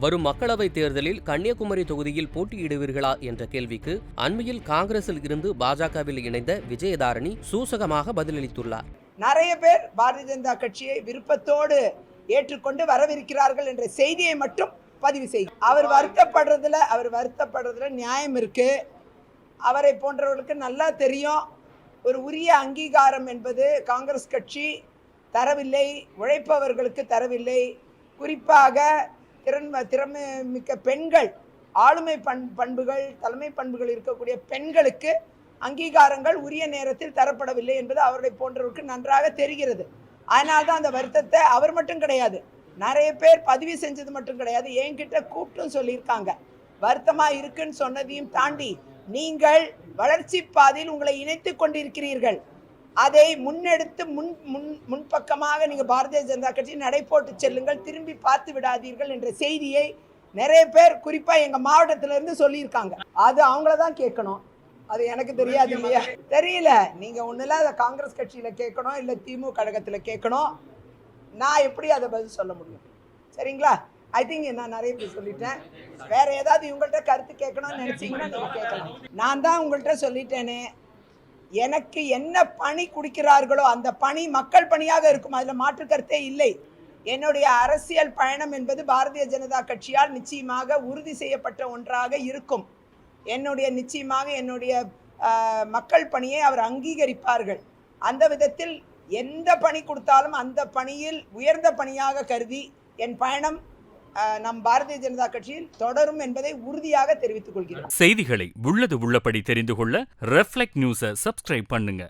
வரும் மக்களவைத் தேர்தலில் கன்னியாகுமரி தொகுதியில் போட்டியிடுவீர்களா என்ற கேள்விக்கு அண்மையில் காங்கிரஸில் இருந்து பாஜகவில் இணைந்த விஜயதாரணி சூசகமாக பதிலளித்துள்ளார். நிறைய பேர் பாரதிய ஜனதா கட்சியை விருப்பத்தோடு ஏற்றுக்கொண்டு வரவிருக்கிறார்கள் என்ற செய்தியை மட்டும் பதிவு செய்யும். அவர் வருத்தப்படுறதுல நியாயம் இருக்கு. அவரை போன்றவர்களுக்கு நல்லா தெரியும், ஒரு உரிய அங்கீகாரம் என்பது காங்கிரஸ் கட்சி தரவில்லை, உழைப்பவர்களுக்கு தரவில்லை. குறிப்பாக திறமை மிக்க பெண்கள், ஆளுமை பண்புகள், தலைமை பண்புகள் இருக்கக்கூடிய பெண்களுக்கு அங்கீகாரங்கள் உரிய நேரத்தில் தரப்படவில்லை என்பது அவர்களை போன்றவருக்கு நன்றாக தெரிகிறது. அதனால்தான் அந்த வருத்தத்தை அவர் மட்டும் கிடையாது, நிறைய பேர் பதிவு செஞ்சது மட்டும் கிடையாது, என்கிட்ட கூப்பிட்டும் சொல்லியிருக்காங்க. வருத்தமாக இருக்குன்னு சொன்னதையும் தாண்டி நீங்கள் வளர்ச்சி பாதையில் உங்களை இணைத்து கொண்டிருக்கிறீர்கள், அதை முன்னெடுத்து முன்பக்கமாக நீங்கள் பாரதிய ஜனதா கட்சி நடை போட்டு செல்லுங்கள், திரும்பி பார்த்து விடாதீர்கள் என்ற செய்தியை நிறைய பேர் குறிப்பாக எங்கள் மாவட்டத்திலேருந்து சொல்லியிருக்காங்க. அது அவங்கள தான் கேட்கணும், அது எனக்கு தெரியாது இல்லையா? தெரியல, நீங்கள் ஒன்றும் அதை காங்கிரஸ் கட்சியில் கேட்கணும், இல்லை திமுக கழகத்தில் கேட்கணும். நான் எப்படி அதை பதில் சொல்ல முடியும்? சரிங்களா? ஐ திங்க் நான் நிறைய பேர் சொல்லிட்டேன். வேற ஏதாவது இவங்கள்ட்ட கருத்து கேட்கணும்னு நினைச்சீங்கன்னா நீங்கள் கேட்கலாம். நான் தான் உங்கள்கிட்ட சொல்லிட்டேனே, எனக்கு என்ன பணி கொடுக்கிறார்களோ அந்த பணி மக்கள் பணியாக இருக்கும், அதில் மாற்று கருத்தே இல்லை. என்னுடைய அரசியல் பயணம் என்பது பாரதிய ஜனதா கட்சியால் நிச்சயமாக உறுதி செய்யப்பட்ட ஒன்றாக இருக்கும். நிச்சயமாக என்னுடைய மக்கள் பணியை அவர் அங்கீகரிப்பார்கள். அந்த விதத்தில் எந்த பணி கொடுத்தாலும் அந்த பணியில் உயர்ந்த பணியாக கருதி என் பயணம் நம் பாரதிய ஜனதா கட்சியில் தொடரும் என்பதை உறுதியாக தெரிவித்துக் கொள்கிறேன். செய்திகளை உள்ளது உள்ளபடி தெரிந்து கொள்ள ரெஃப்ளெக்ட் நியூஸை சப்ஸ்கிரைப் பண்ணுங்க.